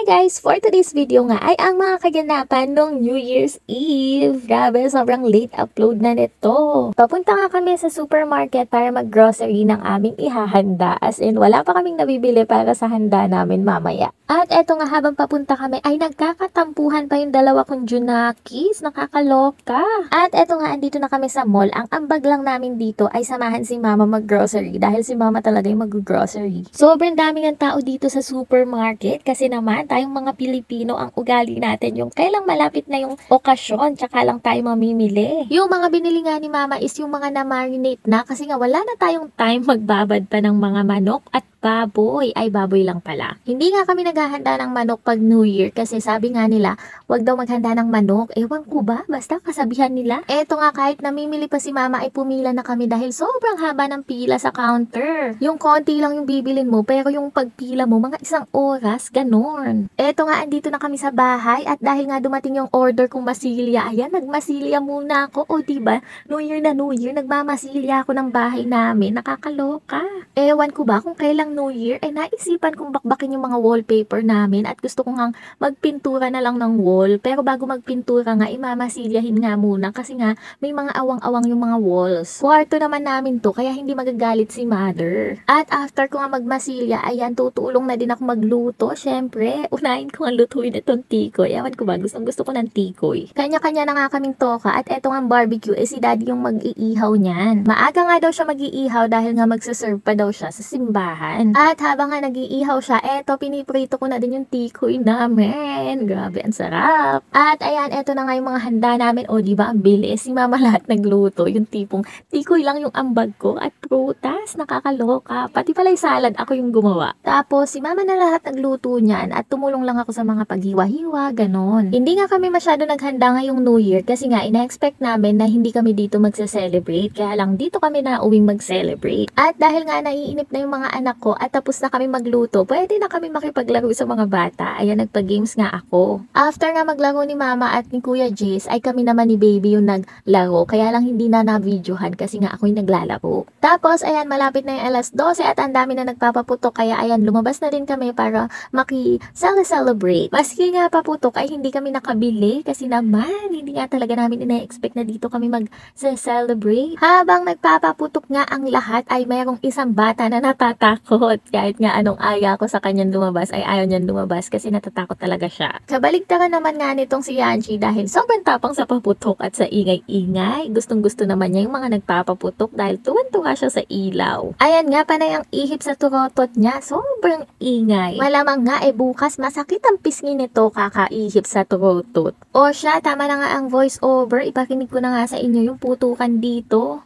guys! For today's video nga ay ang mga kaganapan ng New Year's Eve. Grabe, sobrang late upload na nito. Papunta nga kami sa supermarket para mag-grocery ng aming ihahanda. As in, wala pa kaming nabibili para sa handa namin mamaya. At eto nga, habang papunta kami ay nagkakatampuhan pa yung dalawa kong Junakis. Nakakaloka. At eto nga, andito na kami sa mall. Ang ambag lang namin dito ay samahan si mama mag-grocery dahil si mama talaga yung mag-grocery. Sobrang dami ng tao dito sa supermarket kasi naman tayong mga Pilipino ang ugali natin yung kailang malapit na yung okasyon tsaka lang tayo mamimili. Yung mga binili nga ni mama is yung mga na-marinate na kasi nga wala na tayong time magbabad pa ng mga manok at baboy. Ay, baboy lang pala. Hindi nga kami naghahanda ng manok pag New Year kasi sabi nga nila, wag daw maghanda ng manok. Ewan ko ba? Basta kasabihan nila. Eto nga, kahit namimili pa si mama ay pumila na kami dahil sobrang haba ng pila sa counter. Yung konti lang yung bibilin mo pero yung pagpila mo, mga isang oras, ganon. Eto nga, andito na kami sa bahay at dahil nga dumating yung order kong masilya, ayan, nagmasilya muna ako. O diba, New Year na New Year, nagmamasilya ako ng bahay namin. Nakakaloka. Ewan ko ba kung kailang New Year, ay naisipan kong bakbakin yung mga wallpaper namin at gusto kong magpintura na lang ng wall. Pero bago magpintura nga, imamasilyahin nga muna kasi nga may mga awang-awang yung mga walls. Kwarto naman namin to, kaya hindi magagalit si mother. At after ko nga magmasilya, ayan, tutulong na din ako magluto. Syempre, unahin ko nga lutuin itong tikoy. Ewan ko ba, gusto ko ng tikoy. Kanya-kanya na nga kaming toka at eto nga barbecue, si daddy yung mag-iihaw niyan. Maaga nga daw siya mag-iihaw dahil nga magsaserve pa daw siya sa simbahan. At habang nga nag-iihaw siya, eto, piniprito ko na din yung tikoy namin. Grabe, ang sarap. At ayan, eto na nga yung mga handa namin. O, diba, ang bilis. Si mama lahat nagluto. Yung tipong tikoy lang yung ambag ko at prutas. Nakakaloka. Pati pala yung salad, ako yung gumawa. Tapos, si mama na lahat nagluto niyan at tumulong lang ako sa mga paghiwa-hiwa, ganon. Hindi nga kami masyado naghanda ngayong New Year kasi nga, ina-expect namin na hindi kami dito magse-celebrate. Kaya lang, dito kami na uwing mag-celebrate. At dahil nga naiinip na yung mga anak ko at tapos na kami magluto, pwede na kami makipaglaro sa mga bata. Ayan, nagpa-games nga ako. After nga maglaro ni mama at ni Kuya Jace, ay kami naman ni baby yung naglaro. Kaya lang hindi na na-videohan kasi nga ako yung naglalaro. Tapos, ayan, malapit na yung alas 12 at ang dami na nagpapaputok. Kaya ayan, lumabas na din kami para maki-celebrate. Maski nga paputok ay hindi kami nakabili kasi naman, hindi nga talaga namin ina-expect na dito kami mag-celebrate. Habang nagpapaputok nga ang lahat ay mayroong isang bata na natatakot. Kahit nga anong aya ko sa kanyang lumabas ay ayaw niyan lumabas kasi natatakot talaga siya. Kabaligtaran naman nga nitong si Yanchi dahil sobrang tapang sa paputok at sa ingay-ingay. Gustong-gusto naman niya yung mga nagpapaputok dahil tuwan-tuwa siya sa ilaw. Ayan nga, panay ang ihip sa turotot niya. Sobrang ingay. Malamang nga bukas masakit ang pisngi nito kakaihip sa turotot. O siya, tama na nga ang voice over. Ipakinig ko na nga sa inyo yung putukan dito.